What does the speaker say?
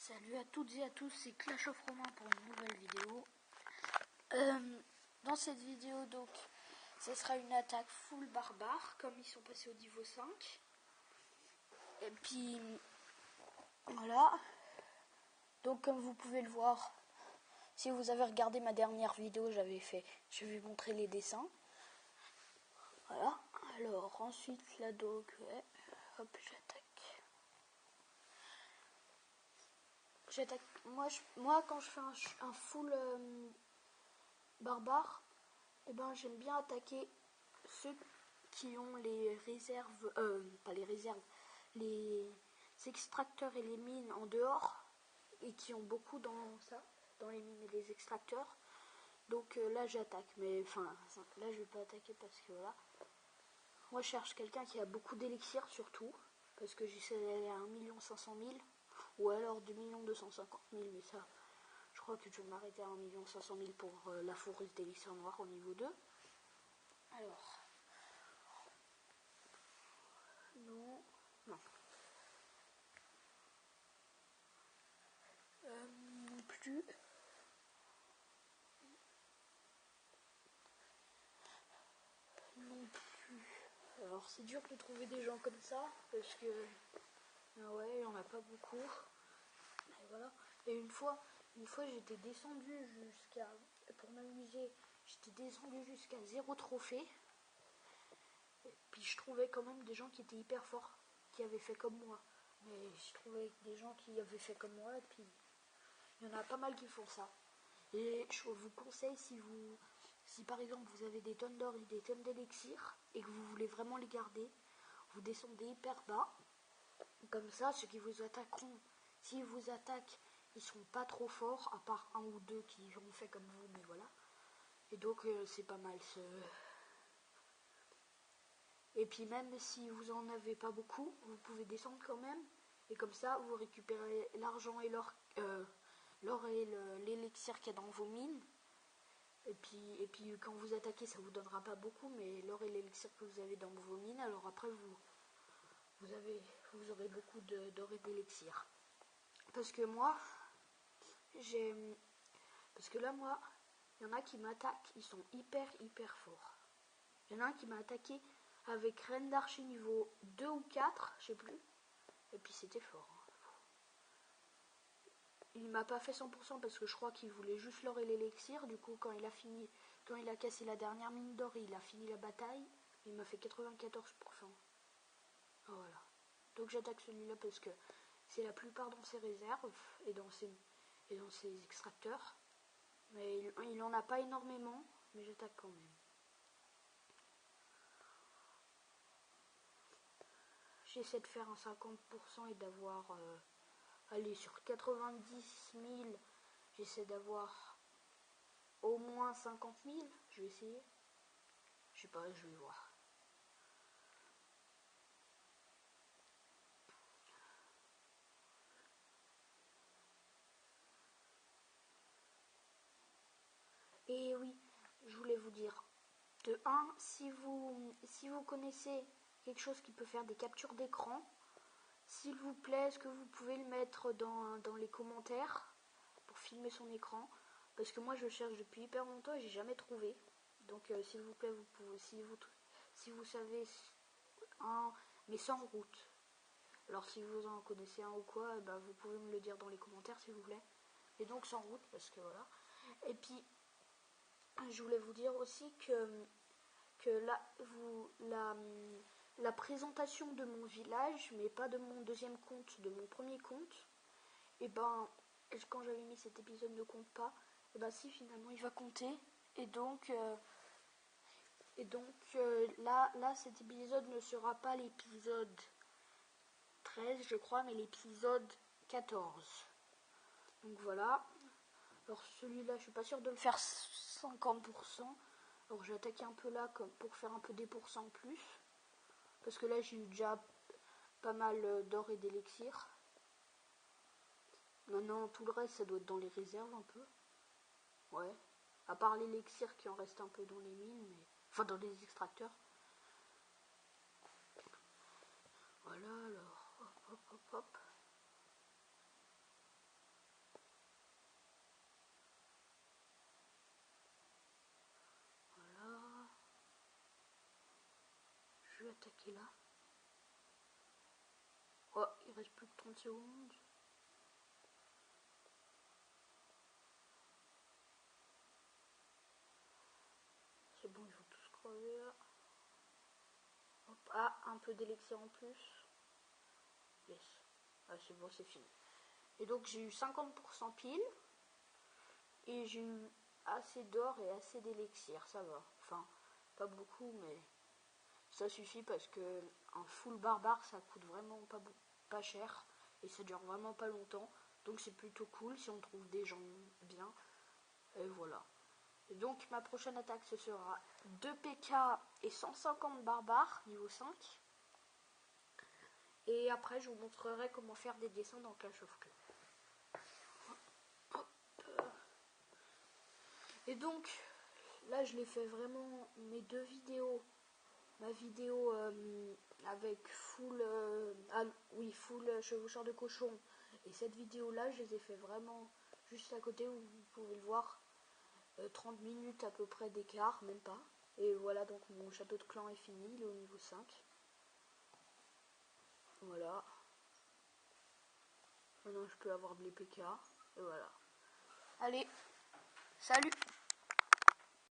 Salut à toutes et à tous, c'est Clash of Romain pour une nouvelle vidéo. Dans cette vidéo, donc, ce sera une attaque full barbare, comme ils sont passés au niveau 5. Et puis, voilà. Donc, comme vous pouvez le voir, si vous avez regardé ma dernière vidéo, je vais vous montrer les dessins. Voilà. Alors, ensuite, là, donc, ouais. Hop, j'attaque. Moi, quand je fais un full barbare, eh ben, j'aime bien attaquer ceux qui ont les réserves, pas les réserves, les extracteurs et les mines en dehors, et qui ont beaucoup dans les mines et les extracteurs. Donc là, j'attaque, mais enfin, là, je vais pas attaquer parce que voilà. Moi, je cherche quelqu'un qui a beaucoup d'élixir surtout, parce que j'essaie d'aller à 1 500 000, ou alors 2 250 000, mais ça, je crois que je vais m'arrêter à 1 500 000 pour la fourrure d'élixir noir au niveau 2. Alors, non. Non plus. Non plus. Alors, c'est dur de trouver des gens comme ça, parce que, ouais, il n'y en a pas beaucoup. Et voilà. Et une fois j'étais descendu pour m'amuser, j'étais descendu jusqu'à 0 trophée. Et puis je trouvais quand même des gens qui étaient hyper forts, qui avaient fait comme moi. Mais je trouvais des gens qui avaient fait comme moi, et puis il y en a pas mal qui font ça. Et je vous conseille, si par exemple vous avez des tonnes d'or et des tonnes d'élixir, et que vous voulez vraiment les garder, vous descendez hyper bas. Comme ça, ceux qui vous attaqueront, s'ils vous attaquent, ils seront pas trop forts, à part un ou deux qui ont fait comme vous, mais voilà. Et donc c'est pas mal Et puis même si vous en avez pas beaucoup, vous pouvez descendre quand même. Et comme ça, vous récupérez l'argent et l'or et l'élixir qu'il y a dans vos mines. Et puis quand vous attaquez, ça vous donnera pas beaucoup, mais l'or et l'élixir que vous avez dans vos mines, alors après vous aurez beaucoup d'or et d'élixir. Parce que moi, parce que là, moi, il y en a qui m'attaquent, ils sont hyper forts. Il y en a un qui m'a attaqué avec Reine d'Archer niveau 2 ou 4, je sais plus. Et puis c'était fort. Il m'a pas fait 100% parce que je crois qu'il voulait juste l'or et l'élixir. Du coup, quand il a cassé la dernière mine d'or, il a fini la bataille. Il m'a fait 94%. Voilà. Donc j'attaque celui-là parce que c'est la plupart dans ses réserves et dans ses extracteurs. Mais il en a pas énormément, mais j'attaque quand même. J'essaie de faire un 50% et d'avoir aller sur 90 000. J'essaie d'avoir au moins 50 000. Je vais essayer. Je sais pas, je vais voir. Et oui, je voulais vous dire, de 1, si vous connaissez quelque chose qui peut faire des captures d'écran, s'il vous plaît, est-ce que vous pouvez le mettre dans les commentaires pour filmer son écran? Parce que moi je cherche depuis hyper longtemps et j'ai jamais trouvé. Donc s'il vous plaît, vous pouvez, si vous savez un, mais sans route. Alors si vous en connaissez un ou quoi, ben, vous pouvez me le dire dans les commentaires s'il vous plaît. Et donc sans route parce que voilà. Et puis je voulais vous dire aussi que la présentation de mon village, mais pas de mon deuxième compte, de mon premier compte, et ben quand j'avais mis cet épisode ne compte pas, et ben si finalement il va compter. Et donc là cet épisode ne sera pas l'épisode 13 je crois, mais l'épisode 14. Donc voilà. Alors celui-là je suis pas sûre de le faire 50%. Alors j'ai attaqué un peu là comme pour faire un peu des pourcents en plus. Parce que là j'ai eu déjà pas mal d'or et d'élixir. Maintenant tout le reste ça doit être dans les réserves un peu. Ouais. À part l'élixir qui en reste un peu dans les mines, mais. Enfin dans les extracteurs. Voilà alors. Hop. attaquer là. Oh, il reste plus que 30 secondes. C'est bon, ils vont tous crever là. Hop, ah, un peu d'élixir en plus. Yes. Ah, c'est bon, c'est fini. Et donc j'ai eu 50% pile. Et j'ai eu assez d'or et assez d'élixir, ça va. Enfin, pas beaucoup, mais ça suffit parce que un full barbare, ça coûte vraiment pas cher. Et ça dure vraiment pas longtemps. Donc c'est plutôt cool si on trouve des gens bien. Et voilà. Et donc ma prochaine attaque, ce sera 2 PK et 150 barbares, niveau 5. Et après, je vous montrerai comment faire des dessins dans Clash of Clans. Et donc, là, je l'ai fait vraiment mes 2 vidéos. Ma vidéo avec full chevaucheur de cochon. Et cette vidéo-là, je les ai fait vraiment juste à côté, où vous pouvez le voir. 30 minutes à peu près d'écart, même pas. Et voilà, donc mon château de clan est fini, il est au niveau 5. Voilà. Maintenant, je peux avoir de l'EPK. Et voilà. Allez, salut!